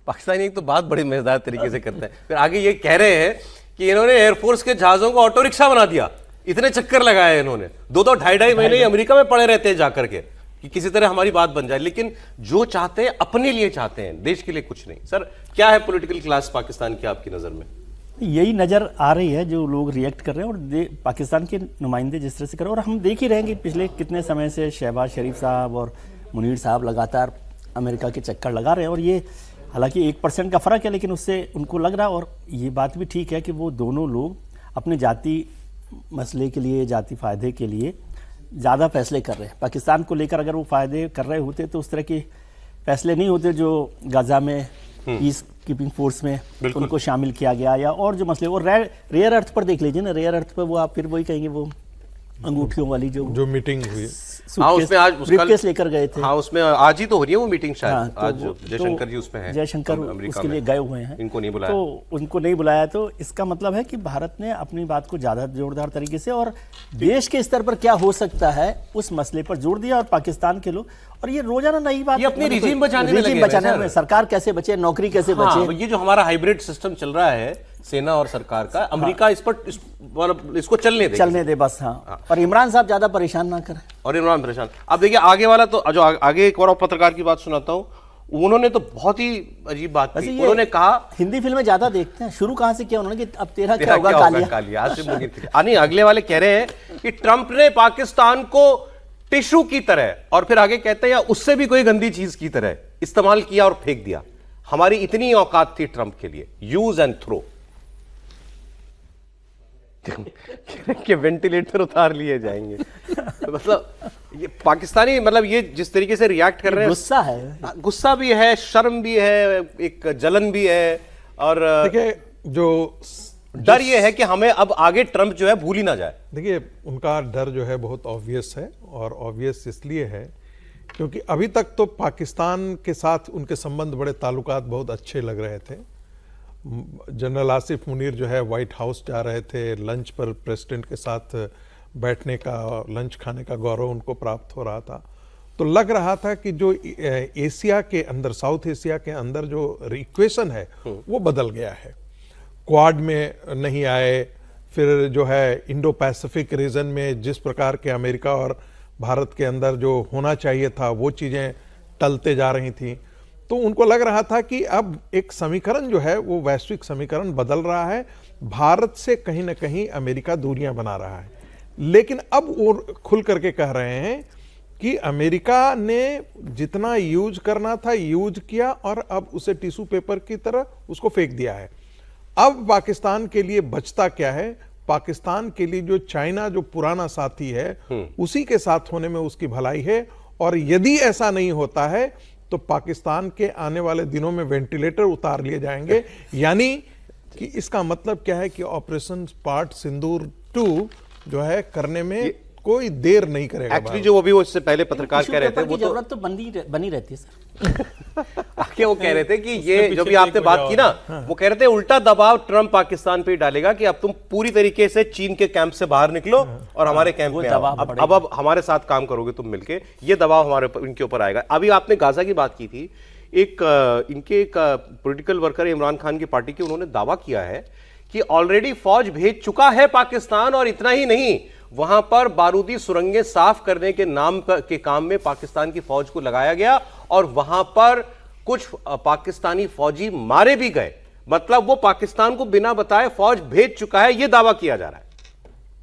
पाकिस्तानी एक तो बात बड़ी मजेदार तरीके से करते हैं, फिर आगे ये कह रहे हैं कि इन्होंने एयरफोर्स के जहाजों को ऑटो रिक्शा बना दिया, इतने चक्कर लगाए इन्होंने, 2-2 ढाई महीने अमेरिका में पड़े रहते हैं जाकर के कि किसी तरह हमारी बात बन जाए। लेकिन जो चाहते हैं अपने लिए चाहते हैं, देश के लिए कुछ नहीं। सर क्या है पॉलिटिकल क्लास पाकिस्तान की आपकी नजर में? यही नज़र आ रही है, जो लोग रिएक्ट कर रहे हैं और पाकिस्तान के नुमाइंदे जिस तरह से कर रहे हैं। और हम देख ही रहे हैं कि पिछले कितने समय से शहबाज शरीफ साहब और मुनीर साहब लगातार अमेरिका के चक्कर लगा रहे हैं। और ये हालांकि 1% का फ़र्क है, लेकिन उससे उनको लग रहा है। और ये बात भी ठीक है कि वो दोनों लोग अपने जाति मसले के लिए, जाति फ़ायदे के लिए ज़्यादा फैसले कर रहे हैं। पाकिस्तान को लेकर अगर वो फ़ायदे कर रहे होते तो उस तरह के फैसले नहीं होते जो गाज़ा में पीस कीपिंग फोर्स में उनको शामिल किया गया, या और जो मसले। और रेयर अर्थ पर देख लीजिए ना, रेयर अर्थ पर वो आप फिर वही कहेंगे, वो अंगूठियों वाली जो मीटिंग हुई, हाँ उसमें आज ब्रीफकेस लेकर गए थे। हाँ उसमें आज ही तो हो रही है वो मीटिंग शायद। हाँ, आज जयशंकर जी उसमें हैं, जयशंकर उसके लिए गए हुए हैं, इनको नहीं बुलाया। तो उनको नहीं बुलाया, तो इसका मतलब है कि भारत ने अपनी बात को ज़्यादा जोरदार तरीके से और देश के स्तर पर क्या हो सकता है उस मसले पर जोर दिया। और पाकिस्तान के लोग, और ये रोजाना नई बात, ये अपनी रिजीम बचाने में, सरकार कैसे बचे, नौकरी कैसे बचे। ये जो हमारा हाइब्रिड सिस्टम चल रहा है सेना और सरकार का, अमेरिका इस पर इसको चलने दे बस। हाँ, और इमरान साहब ज्यादा परेशान ना करें। और इमरान परेशान। अब देखिए आगे वाला, तो जो आगे एक और पत्रकार की बात सुनाता हूं, उन्होंने तो बहुत ही अजीब बात की। उन्होंने कहा, हिंदी फिल्में ज्यादा देखते हैं, शुरू कहां से किया उन्होंने कि अब तेरा क्या होगा कालिया। नहीं, अगले वाले कह रहे हैं कि ट्रंप ने पाकिस्तान को टिश्यू की तरह, और फिर आगे कहते हैं या उससे भी कोई गंदी चीज की तरह इस्तेमाल किया और फेंक दिया। हमारी इतनी औकात थी ट्रंप के लिए, यूज एंड थ्रो के वेंटिलेटर उतार लिए जाएंगे। मतलब ये पाकिस्तानी, मतलब ये जिस तरीके से रिएक्ट कर रहे हैं, गुस्सा है, गुस्सा भी है, शर्म भी है, एक जलन भी है, और देखिए जो डर ये है कि हमें अब आगे ट्रंप जो है भूल ही ना जाए। देखिए उनका डर जो है बहुत ऑब्वियस है, और ऑब्वियस इसलिए है क्योंकि अभी तक तो पाकिस्तान के साथ उनके संबंध, बड़े ताल्लुकात बहुत अच्छे लग रहे थे। जनरल आसिफ मुनीर जो है व्हाइट हाउस जा रहे थे, लंच पर प्रेसिडेंट के साथ बैठने का, लंच खाने का गौरव उनको प्राप्त हो रहा था। तो लग रहा था कि जो एशिया के अंदर, साउथ एशिया के अंदर जो इक्वेशन है वो बदल गया है। क्वाड में नहीं आए, फिर जो है इंडो पैसिफिक रीजन में जिस प्रकार के अमेरिका और भारत के अंदर जो होना चाहिए था वो चीज़ें टलते जा रही थी। तो उनको लग रहा था कि अब एक समीकरण जो है वो वैश्विक समीकरण बदल रहा है, भारत से कहीं ना कहीं अमेरिका दूरियां बना रहा है। लेकिन अब वो खुल करके कह रहे हैं कि अमेरिका ने जितना यूज करना था यूज किया, और अब उसे टिश्यू पेपर की तरह उसको फेंक दिया है। अब पाकिस्तान के लिए बचता क्या है? पाकिस्तान के लिए जो चाइना, जो पुराना साथी है, उसी के साथ होने में उसकी भलाई है। और यदि ऐसा नहीं होता है तो पाकिस्तान के आने वाले दिनों में वेंटिलेटर उतार लिए जाएंगे। यानी कि इसका मतलब क्या है कि ऑपरेशन स्मार्ट सिंदूर 2 जो है करने में कोई देर नहीं करेगा। एक्चुअली जो वो इससे पहले पत्रकार कह रहे थे, वो जरूरत तो बनी रहती है सर। आगे वो कह रहे थे कि ये जो भी आपने बात की ना, वो कह रहे थे उल्टा दबाव ट्रंप पाकिस्तान पे डालेगा कि अब तुम पूरी तरीके से चीन के कैंप से बाहर निकलो और हमारे कैंप में आओ, अब हमारे साथ काम करोगे तुम मिलके, ये दबाव हमारे इनके ऊपर आएगा। अभी आपने गाजा की बात की थी, इनके एक पॉलिटिकल वर्कर इमरान खान की पार्टी के, उन्होंने दावा किया है कि ऑलरेडी फौज भेज चुका है पाकिस्तान, और इतना ही नहीं, वहां पर बारूदी सुरंगें साफ करने के नाम के काम में पाकिस्तान की फौज को लगाया गया, और वहां पर कुछ पाकिस्तानी फौजी मारे भी गए। मतलब वो पाकिस्तान को बिना बताए फौज भेज चुका है, यह दावा किया जा रहा है।